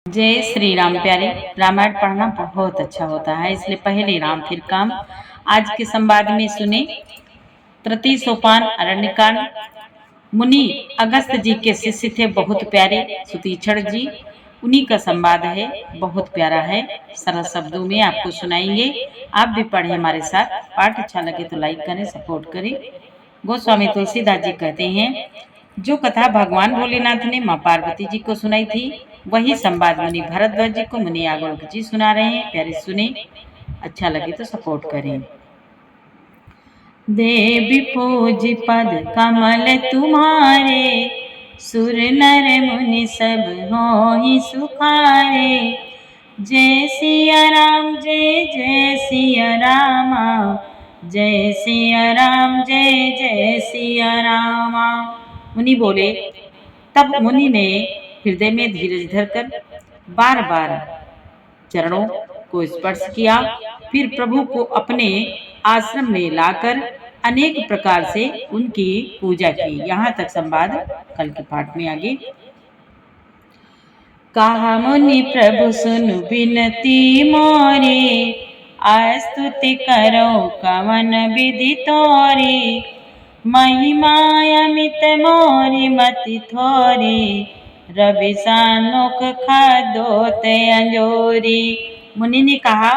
जय श्री राम प्यारे। रामायण पढ़ना बहुत अच्छा होता है, इसलिए पहले राम फिर काम। आज के संवाद में सुने। तृतीय सोपान अरण्यकांड। मुनि अगस्त जी के शिष्य थे, बहुत प्यारे सुतीक्षण जी। उन्हीं का संवाद है, बहुत प्यारा है। सरल शब्दों में आपको सुनाएंगे, आप भी पढ़े हमारे साथ। पाठ अच्छा लगे तो लाइक करें, सपोर्ट करें। गोस्वामी तुलसीदास जी कहते हैं, जो कथा भगवान भोलेनाथ ने माँ पार्वती जी को सुनाई थी, वही संवाद मुनि भरद्वाज जी को मुनि आगोलक जी सुना रहे हैं। प्यारे सुने, अच्छा लगे तो सपोर्ट करें। देवी पूज पद कमल तुम्हारे, सुर नर मुनि सब होहि सुखारे। जय सिया राम जय जय सिया रामा, जय सिया राम जय जय सिया रामा। मुनि बोले। तब मुनि ने हृदय में धीरज धरकर बार बार चरणों को स्पर्श किया, फिर प्रभु को अपने आश्रम में लाकर अनेक प्रकार से उनकी पूजा की। यहाँ तक संवाद कल के पाठ में आगे। कहा मुनि प्रभु सुन बिनती मोरे, स्तुति करो कवन विधि तोरे। महिमा अमित मोरी मति थोरी, रवि सानुख खादोत अंजोरी। मुनि ने कहा,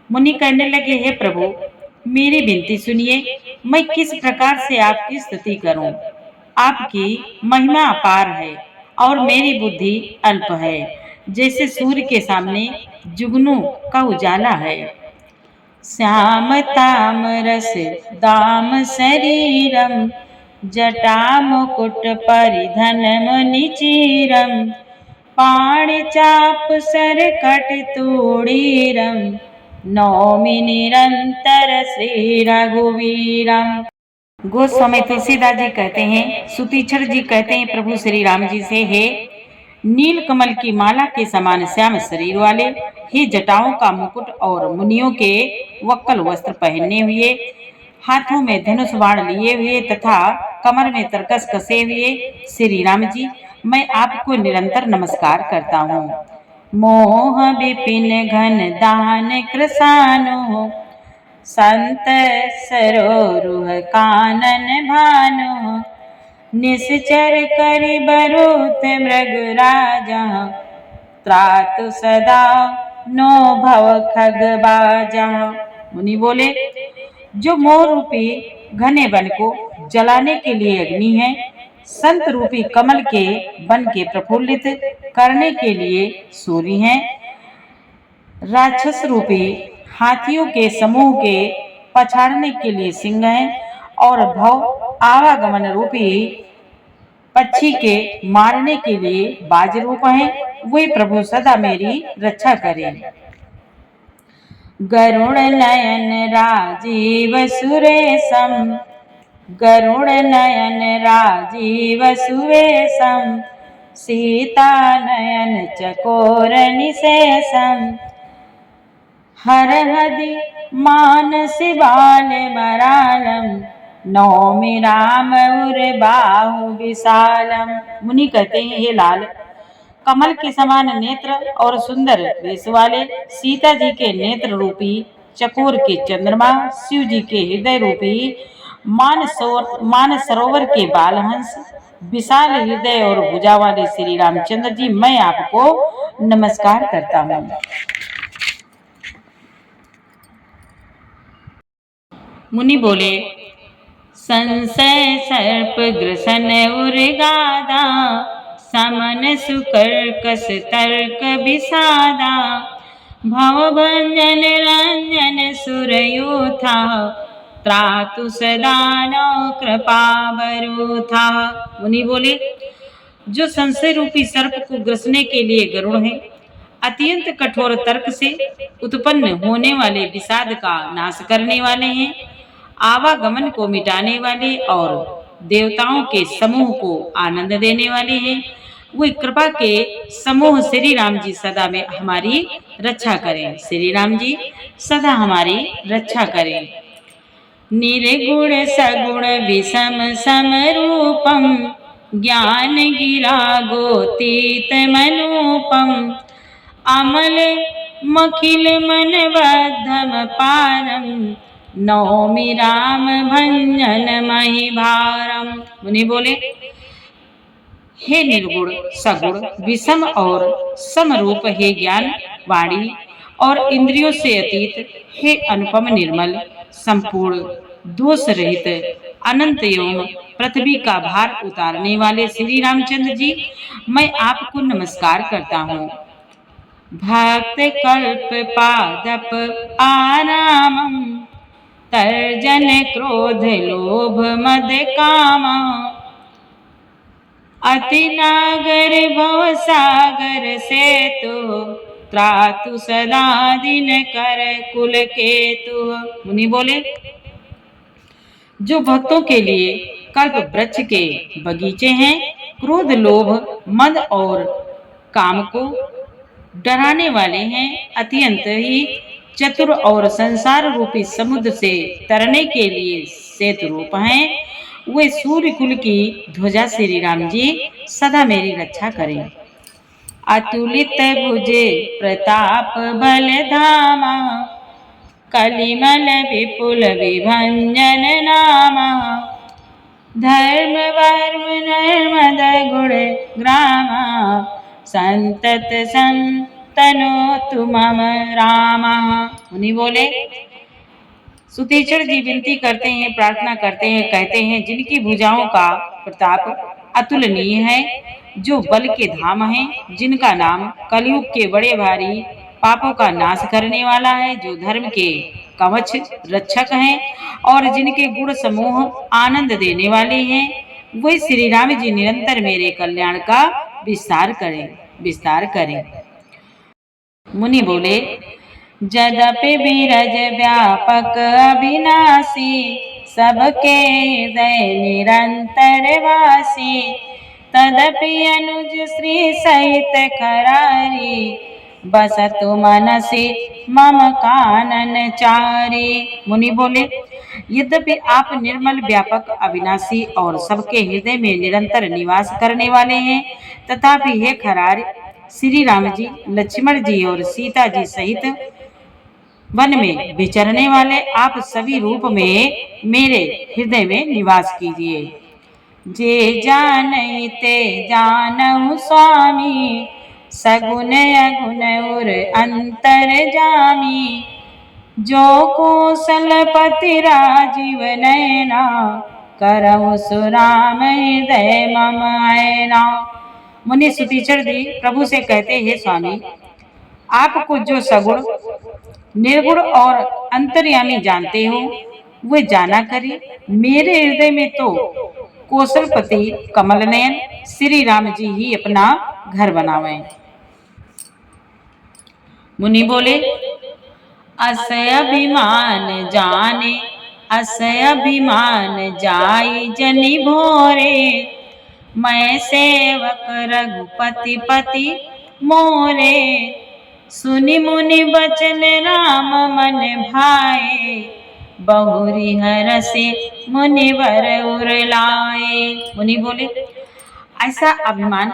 मुनि कहने लगे, हे प्रभु मेरी विनती सुनिए। मैं किस प्रकार से आपकी स्तुति करूं। आपकी महिमा अपार है और मेरी बुद्धि अल्प है, जैसे सूर्य के सामने जुगनू का उजाला है। श्याम ताम रस दाम शरीरम, जटा मुकुट परिधन मुनि चीरम। पाणि चाप सर कट तूड़ीरम, नौमि निरंतर श्री रघुवीरम। गोस्वामी तुलसीदास जी कहते हैं, सुतीक्षण जी कहते हैं प्रभु श्री राम जी से, हे नील कमल की माला के समान श्याम शरीर वाले, हे जटाओं का मुकुट और मुनियों के वक्कल वस्त्र पहने हुए, हाथों में धनुष बाण लिए हुए तथा कमर में तरकस कसे हुए श्री राम जी, मैं आपको निरंतर नमस्कार करता हूँ। मोह विपिन घन दान कृसानु, संत सरोरुह कानन भानु। निश्चर करि बरुत मृग राजा, त्रातु सदा नो भव खग बाजा। मुनि बोले, जो मोह रूपी घने वन को जलाने के लिए अग्नि है, संत रूपी कमल के वन के प्रफुल्लित करने के लिए सूर्य हैं, राक्षस रूपी हाथियों के समूह के पछाड़ने के लिए सिंह हैं, और भव आवागमन रूपी पक्षी के मारने के लिए बाज रूप हैं। वे प्रभु सदा मेरी रक्षा करें। गरुड़ नयन राजीव सुरेशम, गरुड़ नयन राजीव सुरेशम। सीता नयन चकोर निशेषम, हरहदि मानस बाल मरालम। नौमि राम उर बाहु विशालम। मुनि कहते हैं, हे लाल कमल के समान नेत्र और सुंदर वेश वाले, सीता जी के नेत्र रूपी चकोर के चंद्रमा, शिव जी के हृदय रूपी मान सरोवर के बालहंस, विशाल हृदय और भुजा वाले श्री रामचंद्र जी, मैं आपको नमस्कार करता हूँ। मुनि बोले, संशय सर्प ग्रसन उर्गादा, समन सुकर्कस तर्क विषादा। भवभंजन रंजन सुरयूथा, त्रातु सदा नो कृपा बरूथा। मुनि बोले, जो संशय रूपी सर्प को ग्रसने के लिए गरुड़ है, अत्यंत कठोर तर्क से उत्पन्न होने वाले विषाद का नाश करने वाले हैं, आवागमन को मिटाने वाले और देवताओं के समूह को आनंद देने वाले हैं। वे कृपा के समूह श्री राम जी सदा में हमारी रक्षा करें। श्री राम जी सदा हमारी रक्षा करें। निर्गुण सगुण विषम समरूपम, ज्ञान गिरा गोतीत मनोपम अमल मखिल मन बद्धम पारम नौमि राम भंजन मही भारम। मुनि बोले, हे निर्गुण सगुण विषम और समरूप, हे ज्ञान वाणी और इंद्रियों से अतीत, हे अनुपम निर्मल संपूर्ण दोष रहित अनंत एवं पृथ्वी का भार उतारने वाले श्री रामचंद्र जी, मैं आपको नमस्कार करता हूँ। भक्त कल्प पादप आरामम तर्जन क्रोध लोभ मद काम अति नागर भव सागर से तो त्रातु सदा दिन कर कुल केतु। मुनि बोले, जो भक्तों के लिए कल्प वृक्ष के बगीचे हैं, क्रोध लोभ मद और काम को डराने वाले हैं, अत्यंत ही चतुर और संसार रूपी समुद्र से तरने के लिए सेतु रूप हैं, वे सूर्य कुल की ध्वजा श्री राम जी सदा मेरी रक्षा करें। अतुलित भुजे प्रताप बल धामा कलिमल विपुल विभंजन नामा धर्म वर्म नर्मद गुण ग्रामा संतत संतनो तुम रामा। मुनि बोले, सुतीक्षण जी विनती करते हैं, प्रार्थना करते हैं, कहते हैं, जिनकी भुजाओं का प्रताप अतुलनीय है, जो बल के धाम हैं, जिनका नाम कलयुग के बड़े भारी पापों का नाश करने वाला है, जो धर्म के कवच रक्षक हैं और जिनके गुण समूह आनंद देने वाले हैं, वे श्री राम जी निरंतर मेरे कल्याण का विस्तार करें। मुनि बोले, जदपि बिरज व्यापक अविनाशी सबके हृदय निरंतर वासी तदपि अनुज श्री सहित करारी बसतु मनसि मम कानन चारी। मुनि बोले, यद्यपि आप निर्मल व्यापक अविनाशी और सबके हृदय में निरंतर निवास करने वाले हैं, तथापि हे खरारी श्री राम जी, लक्ष्मण जी और सीता जी सहित वन में विचरने वाले आप सभी रूप में मेरे हृदय में निवास कीजिए। जे जानई ते जानहु स्वामी सगुन अगुन उर अंतर जामी जो कौशलपति राजीव नयना करहु सुराम हृदय मम ऐना। मुनि सुतीक्षण जी प्रभु से कहते हैं, स्वामी, आपको जो सगुण निर्गुण और अंतर्यामी जानते हो, वे जाना करिए। मेरे हृदय में तो कौशलपति कमल नयन श्री राम जी ही अपना घर बनावे। मुनि बोले, असय अभिमान जाने असय अभिमान जाई जनि भोरे मैं सेवक रघुपति पति मोरे सुनि मुनि बचन राम मन भाए बहुरी हरसि मुनिवर उर लाए। मुनि बोले, ऐसा अभिमान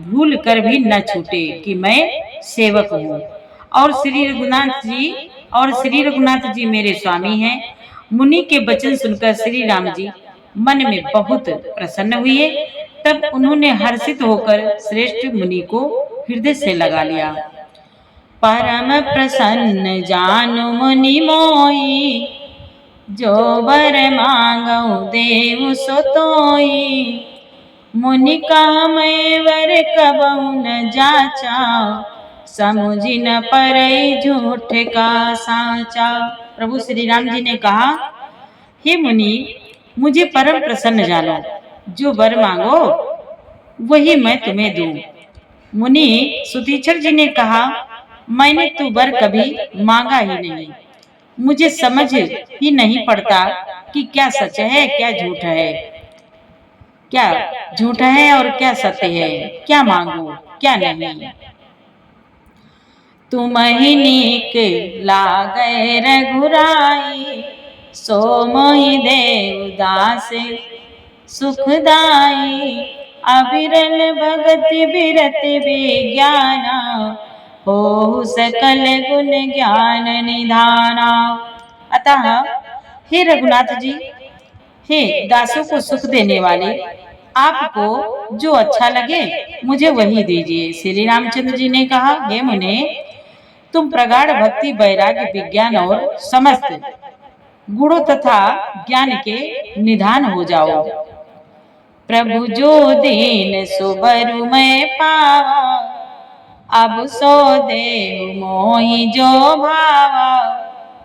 भूल कर भी न छूटे कि मैं सेवक हूँ और श्री रघुनाथ जी मेरे स्वामी हैं। मुनि के वचन सुनकर श्री राम जी मन में बहुत प्रसन्न हुए। तब उन्होंने हर्षित होकर श्रेष्ठ मुनि को हृदय से लगा लिया। परम प्रसन्न जानु मुनि मोई जो वर मांगऊ देव सो तोई मुनि कहा मैं वर कबहु न जाचा समुझि न परई झूठ का साचा। प्रभु श्री राम जी ने कहा, हे मुनि, मुझे परम प्रसन्न जानो, जो वर मांगो वही मैं तुम्हें दूं। मुनि सुतीक्षण जी ने कहा, मैंने तो वर कभी मांगा ही नहीं, मुझे समझ ही नहीं पड़ता कि क्या सच है क्या झूठ है, क्या झूठ है और क्या सत्य है, क्या मांगू क्या नहीं। तुम ही नीक लागे रघुराई सो मोहि देव दास सुखदाई अविरल भगति बिरत विज्ञाना, हो सकल गुण ज्ञान निधाना। अतः हे रघुनाथ जी, हे दासों को सुख देने वाले, आपको जो अच्छा लगे मुझे वही दीजिए। श्री रामचंद्र जी ने कहा, हे मुने, तुम प्रगाढ़ भक्ति, वैराग्य, विज्ञान और समस्त गुणों तथा ज्ञान के निधान हो जाओ। प्रभु जो दीन सुबरु मैं पावा, अब सो देहु मोहि जो भावा।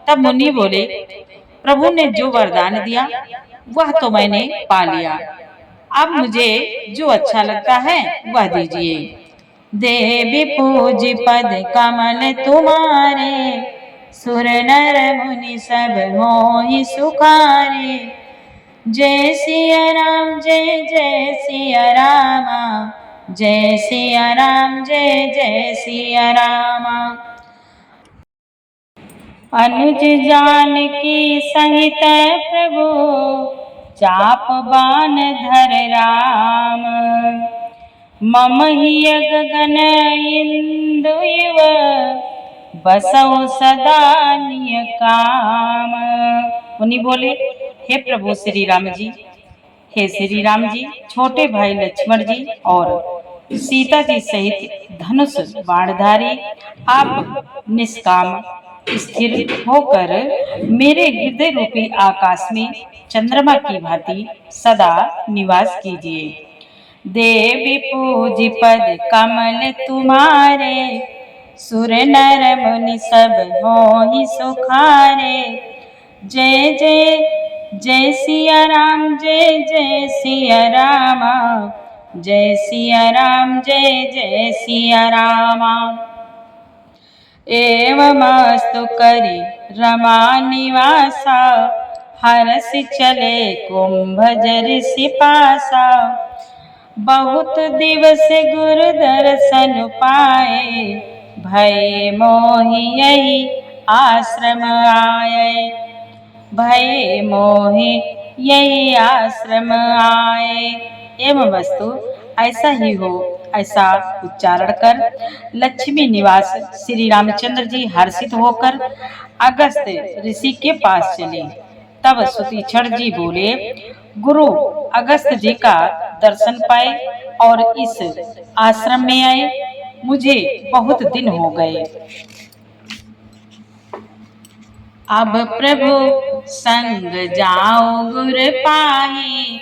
तब मुनि बोले, प्रभु ने जो वरदान दिया वह तो मैंने पा लिया, अब मुझे जो अच्छा लगता है वह दीजिए। देवी पूज पद कमल तुम्हारे, सुर नर मुनि सब मोहि सुखारे। जय सिया राम जय जय सिया रामा, जय सिया राम जय जय सिया रामा। अनुज जानकी सहित प्रभु, चाप बान धर राम। मम हिय गगन इंदु युव, बसौ सदा निय काम। मुनि बोले, हे प्रभु श्री राम जी, हे श्री राम जी, छोटे भाई लक्ष्मण जी और सीता जी सहित धनुष बाणधारी आप निष्काम स्थिर होकर मेरे हृदय रूपी आकाश में चंद्रमा की भांति सदा निवास कीजिए। देवी पूज पद कमल तुम्हारे, सुर नर मुनि सब मोहि सुखारे। जय जय जय सिया राम जय जय सिया रामा, जय सिया राम जय जय सिया रामा। एवमस्तु करि रमा निवासा, हरस चले कुंभजर सिपासा। बहुत दिवस गुरु दर्शन पाए, भय मोहि यही आश्रम आए। भय मोहि यही आश्रम आए। एवं वस्तु ऐसा ही हो, ऐसा उच्चारण कर लक्ष्मी निवास श्री रामचंद्र जी हर्षित होकर अगस्त ऋषि के पास चले। तब सुतीक्षण जी बोले, गुरु अगस्त जी का दर्शन पाए और इस आश्रम में आए, मुझे बहुत दिन हो गए। अब प्रभु संग जाओ गुर पाही,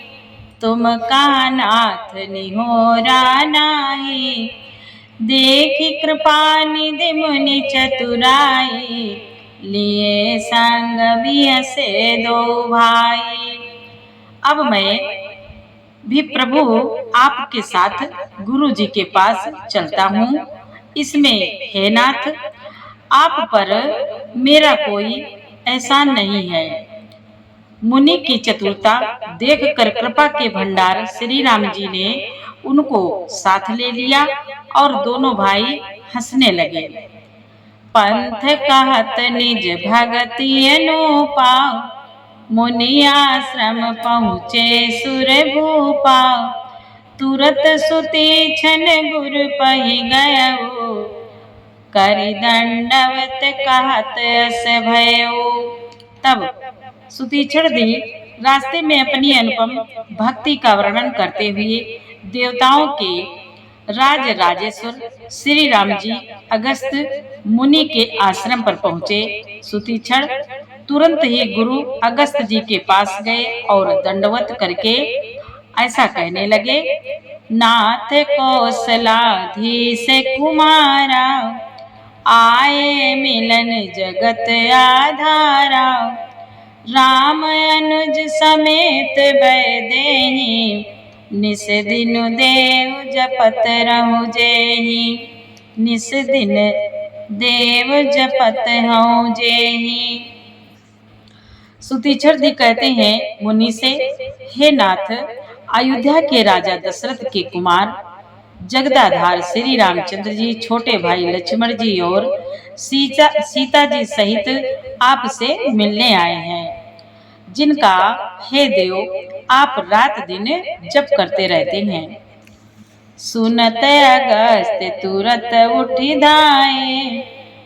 तुम का नाथ निहोरा नाही। देखी कृपा निधि मुनि चतुराई, लिए संग बियसे दो भाई। अब मैं भी प्रभु आपके साथ गुरु जी के पास चलता हूँ। इसमें हे नाथ, आप पर मेरा कोई एहसान नहीं है। मुनि की चतुरता देखकर कृपा के भंडार श्री राम जी ने उनको साथ ले लिया और दोनों भाई हंसने लगे। पंथ कहत निज भगति अनुपा, मुनि आश्रम पहुँचे सुर भूपा। तुरत सुतीक्षण गुरु पहि गयो, करि दंडवत कहत अस भयो। तब सुतीक्षण जी रास्ते में अपनी अनुपम भक्ति का वर्णन करते हुए देवताओं के राज राजेश्वर श्री राम जी अगस्त मुनि के आश्रम पर पहुँचे। सुतीक्षण तुरंत ही गुरु अगस्त जी के पास गए और दंडवत करके ऐसा कहने लगे, नाथ कौशलाधीश कुमारा, आए मिलन जगत आधारा। राम अनुज समेत वैदेही, निस दिन देव जपत रहु जेहि। निस दिन देव जपत हूँ जेहि। सुतीक्षण जी कहते हैं मुनि से, हे नाथ, अयोध्या के राजा दशरथ के कुमार जगदाधार श्री रामचंद्र जी छोटे भाई लक्ष्मण जी और सीता जी सहित आपसे मिलने आए हैं, जिनका हे देव आप रात दिन जप करते रहते हैं। सुनत अगस्त तुरत उठी धाये,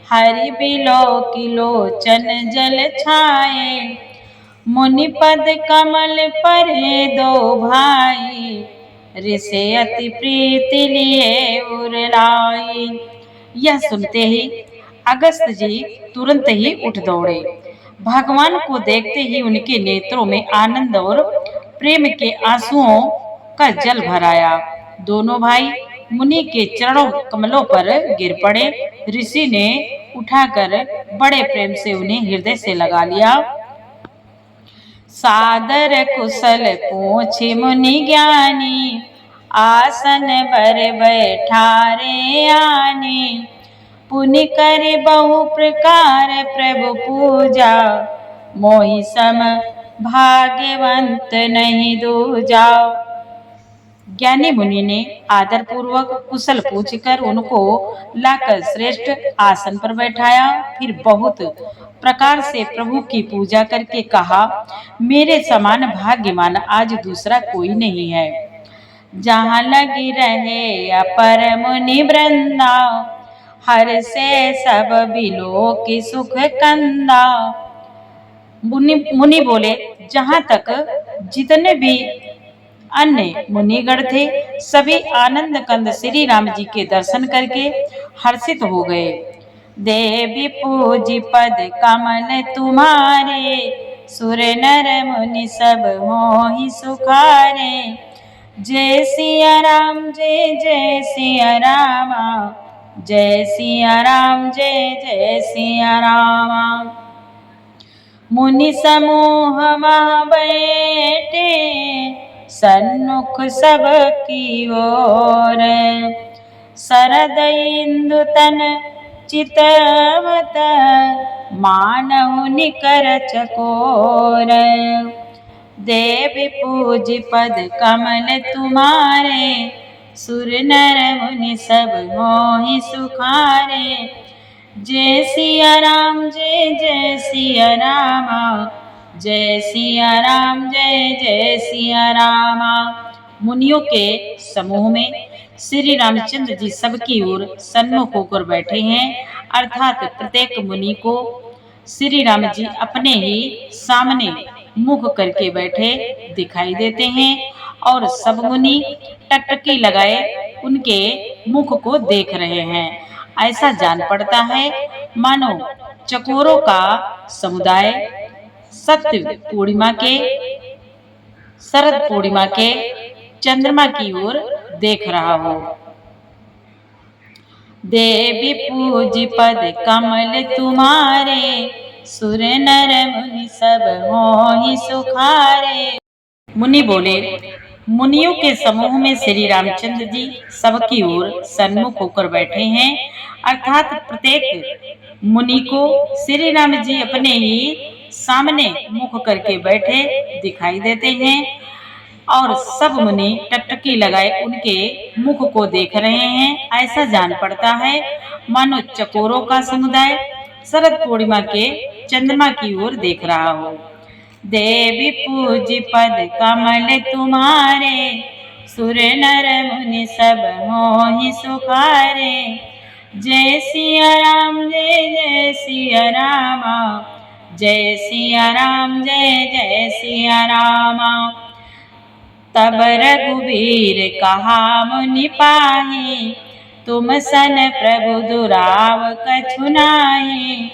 हरि बिलो की लोचन जल छाए। मुनि पद कमल परे दो भाई, ऋषि अति प्रीति लिए उरलाई। यह सुनते ही अगस्त जी तुरंत ही उठ दौड़े। भगवान को देखते ही उनके नेत्रों में आनंद और प्रेम के आंसुओं का जल भर आया। दोनों भाई मुनि के चरणों कमलों पर गिर पड़े। ऋषि ने उठाकर बड़े प्रेम से उन्हें हृदय से लगा लिया। सादर कुशल पूछे मुनि ज्ञानी, आसन बर बैठारे आने। पुनि करे बहु प्रकार प्रभु पूजा, मोहि सम भाग्यवंत नहीं दूजा। ज्ञानी मुनि ने आदर पूर्वक कुशल पूछकर उनको लाकर श्रेष्ठ आसन पर बैठाया। फिर बहुत प्रकार से प्रभु की पूजा करके कहा, मेरे समान भाग्यवान आज दूसरा कोई नहीं है। जहाँ लगी रहे अपर मुनि वृंदा, हर से सब बिलो की सुख कंदा। मुनि बोले, जहाँ तक जितने भी अन्य मुनिगण थे, सभी आनंद कंद श्री राम जी के दर्शन करके हर्षित हो गए। देवी पूजी पद कमल तुम्हारे, सुर नर मुनि सब मोहि सुखारे। जय सिया राम जय जय सिया रामा, जय सिया राम जय जय सिया रामा। मुनि समूह महा बैठे, सन्मुख सब की ओर। शरद इंदु तन चितवत, मानहु निकर चकोर। देवी पूज पद कमल तुम्हारे, सुर नर मुनि सब मोहि सुखारे। जय सिया राम जय जय सिया रामा, जय सिया राम जय जय सिया रामा। मुनियों के समूह में श्री रामचंद्र जी सबकी ओर सन्मुख होकर बैठे हैं, अर्थात प्रत्येक मुनि को श्री राम जी अपने ही सामने मुख करके बैठे दिखाई देते हैं और सब मुनि टकटकी लगाए उनके मुख को देख रहे हैं। ऐसा जान पड़ता है मानो चकोरों का समुदाय सत्य पूर्णिमा के शरद पूर्णिमा के चंद्रमा की ओर देख रहा हो। देवी पूज पद कमल तुम्हारे, सुर नर मुनि सब मोहि सुखारे। मुनि बोले, मुनियों के समूह में श्री रामचंद्र जी सबकी ओर सन्मुख होकर बैठे हैं, अर्थात प्रत्येक मुनि को श्री राम जी अपने ही सामने मुख करके बैठे दिखाई देते हैं और सब मुनि टकटकी लगाए उनके मुख को देख रहे हैं। ऐसा जान पड़ता है मानो चकोरों का समुदाय शरद पूर्णिमा के चंद्रमा की ओर देख रहा हो। देवी पूज पद कमल तुम्हारे, सुर नर मुनि सब मोहि सुखारे। जय सिया राम जय जय सिया रामा, जय सिया राम जय जय सिया रामा। तब रघुवीर कहा मुनि पाहि, तुम सन प्रभु दुराव कछु नाहि।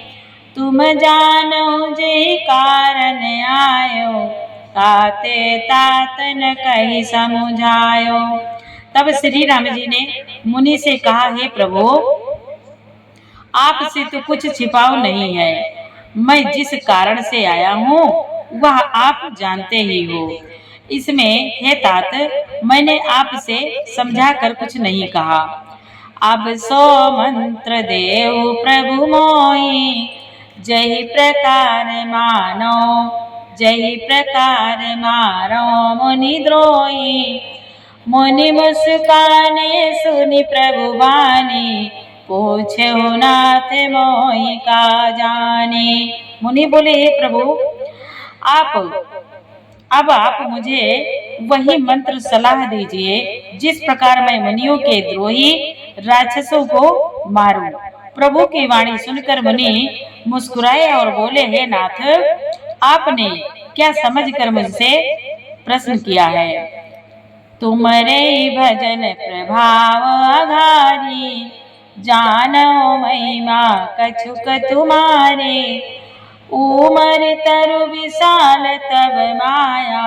तुम जानो जे कारण आयो, ताते तात न कहि समुझायो। तब श्री राम जी ने मुनि से कहा, हे प्रभु, आपसे तो कुछ छिपाव नहीं है। मैं जिस कारण से आया हूँ वह आप जानते ही हो। इसमें हे तात, मैंने आपसे समझा कर कुछ नहीं कहा। अब सो मंत्र देव प्रभु मोहि, जहि प्रकार मानो जहि प्रकार मारो मुनि द्रोही। मुनि मुस्काने सुनि प्रभु बानी, पूछे नाथ मोहि का जाने। मुनि बोले, हे प्रभु, अब आप मुझे वही मंत्र सलाह दीजिए जिस प्रकार मैं मुनियों के द्रोही राक्षसों को मारूं। प्रभु की वाणी सुनकर मुनि मुस्कुराए और बोले, हे नाथ, आपने क्या समझकर मुझसे प्रश्न किया है? तुम्हारे भजन प्रभाव अघारी, जानो महिमा कछुक तुम्हारे। उमर तरु विशाल तब माया,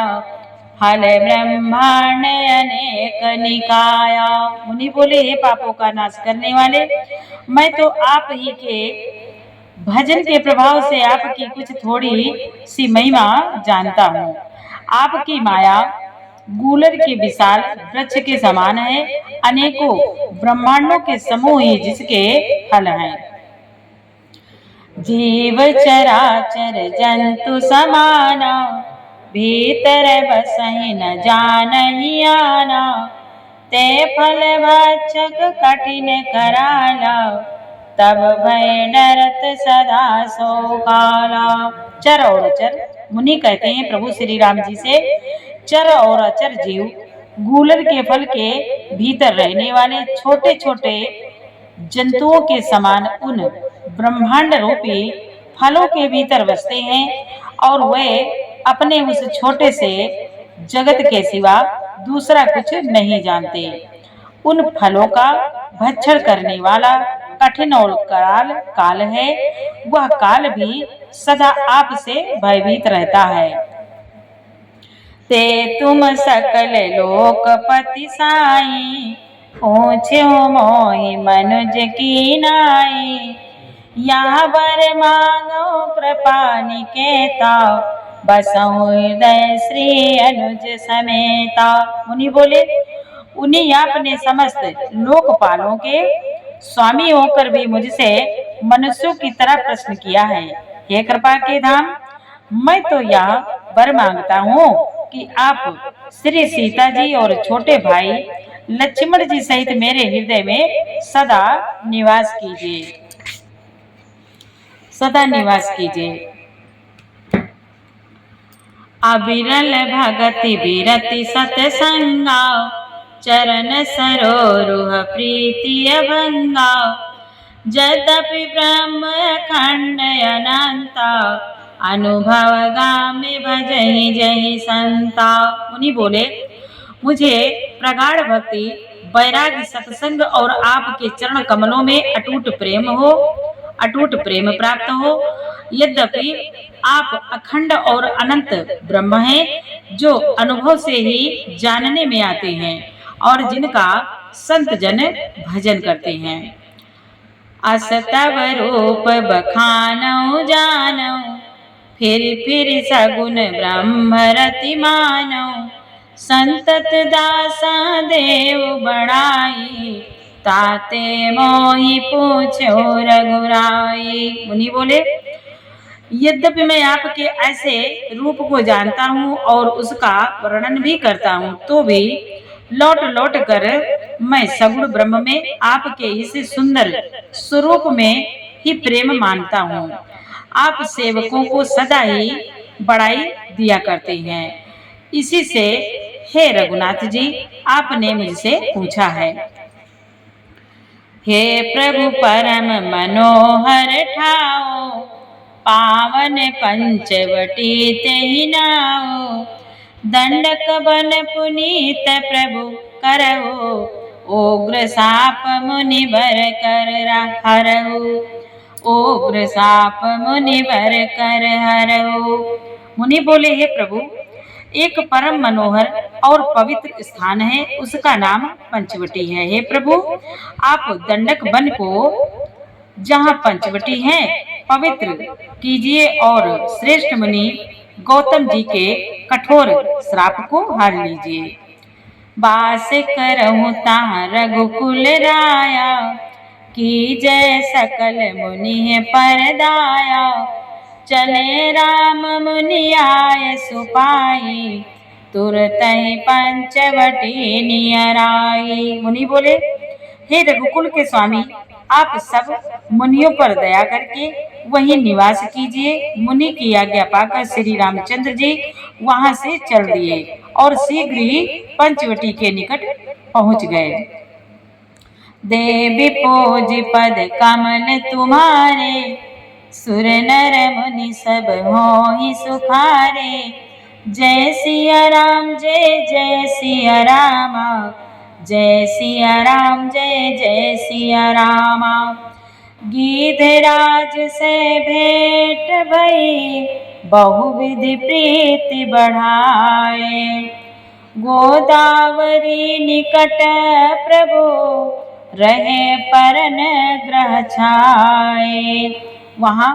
हल ब्रह्मांड अनेक निकाया। मुनि बोले, हे पापों का नाश करने वाले, मैं तो आप ही के भजन के प्रभाव से आपकी कुछ थोड़ी सी महिमा जानता हूँ। आपकी माया गूलर के विशाल वृक्ष के समान है, अनेकों ब्रह्मांडों के समूह ही जिसके फल हैं। जीव चराचर जंतु समाना, भीतर बसहि न जानहि आना। ते फल भक्षक कठिन कराला, तब भय डरत सदा सो काला। चर और अचर, मुनि कहते हैं प्रभु श्री राम जी से, चर और अचर जीव गूलर के फल के भीतर रहने वाले छोटे छोटे जंतुओं के समान उन ब्रह्मांड रूपी फलों के भीतर बसते हैं और वे अपने उस छोटे से जगत के सिवा दूसरा कुछ नहीं जानते। उन फलों का भक्षण करने वाला कठिन और कराल काल है, वह काल भी सदा आप से भयभीत रहता है। ते तुम सकल लोकपति साई, पूछो मोहि मनुज की नाई। यहाँ बर मांगो कृपा निकेता, बसहु हृदय श्री अनुज समेता। मुनि बोले, उन्हीं आपने समस्त लोकपालों के स्वामी होकर भी मुझसे मनुष्यों की तरह प्रश्न किया है। हे कृपा के धाम, मैं तो यह वर मांगता हूँ कि आप श्री सीता जी और छोटे भाई लक्ष्मण जी सहित मेरे हृदय में सदा निवास कीजिए, सदा निवास कीजिए। अविरल भगति विरति सतसंगा, चरण सरोरुह प्रीति अभंगा। यद्यपि ब्रह्म अखंड अनंता, अनुभव गामे भजहि जहि संता। मुनि बोले, मुझे प्रगाढ़ भक्ति, वैराग्य, सत्संग और आपके चरण कमलों में अटूट प्रेम प्राप्त हो। यद्यपि आप अखंड और अनंत ब्रह्म हैं, जो अनुभव से ही जानने में आते हैं और जिनका संत जन भजन करते हैं। अस तब रूप बखानौ जानौ, फिर सगुन ब्रह्म रति मानौ। संतत दासा देव बड़ाई, ताते मोहि पूछो रघुराई। मुनि बोले, यद्यपि मैं आपके ऐसे रूप को जानता हूँ और उसका वर्णन भी करता हूँ, तो भी लौट लौट कर मैं सगुण ब्रह्म में आपके इस सुंदर स्वरूप में ही प्रेम मानता हूँ। आप सेवकों को सदा ही बड़ाई दिया करते हैं। इसी से हे रघुनाथ जी, आपने मुझसे पूछा है। हे प्रभु परम मनोहर ठाओ, पावन पंचवटी तेहि नाओ। दंडक बन पुनीत प्रभु करहु, उग्र साप मुनि बर कर हरहु। उग्र साप मुनि बर कर हरहु। मुनि बोले, हे प्रभु, एक परम मनोहर और पवित्र स्थान है, उसका नाम पंचवटी है। हे प्रभु, आप दंडक वन को, जहाँ पंचवटी है, पवित्र कीजिए और श्रेष्ठ मुनि गौतम जी के कठोर श्राप को हर लीजिए। बास करहु ताहाँ रघुकुल राया, की जय सकल मुनि परदाया। चले राम मुनि आय सुपाई, तुरत ही पंचवटी नियर आई। मुनि बोले, हे रघुकुल के स्वामी, आप सब मुनियों पर दया करके वहीं निवास कीजिए। मुनि की आज्ञा पाकर श्री रामचंद्र जी वहां से चल दिए और शीघ्र ही पंचवटी के निकट पहुंच गए। देवी पूज पद कमल तुम्हारे, सुर नर मुनि सब होहि सुखारे। जय सिया राम जय जय सिया राम, जय सिया राम जय जय सिया राम। गिधराज से भेंट भई, बहुविधि प्रीति बढ़ाए। गोदावरी निकट प्रभु, रहे परन ग्रह छाए। वहाँ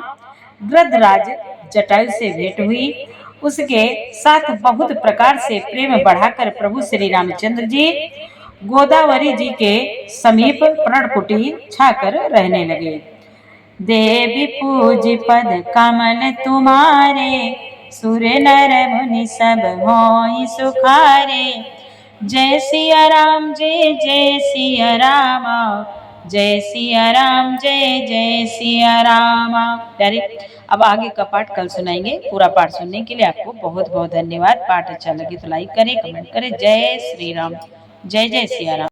गृधराज जटायु से भेंट हुई। उसके साथ बहुत प्रकार से प्रेम बढ़ाकर प्रभु श्री रामचंद्र जी गोदावरी जी के समीप पर्णकुटी छाकर रहने लगे। देवी पूज पद कमल तुम्हारे, सुर नर मुनि सब होहि सुखारे। जय सिया राम जय जय सिया राम, जय सिया राम जय जय सिया राम। प्यारे, अब आगे का पाठ कल सुनाएंगे। पूरा पाठ सुनने के लिए आपको बहुत बहुत धन्यवाद। पाठ अच्छा लगे तो लाइक करें, कमेंट करें। जय श्री राम, जय जय सिया राम।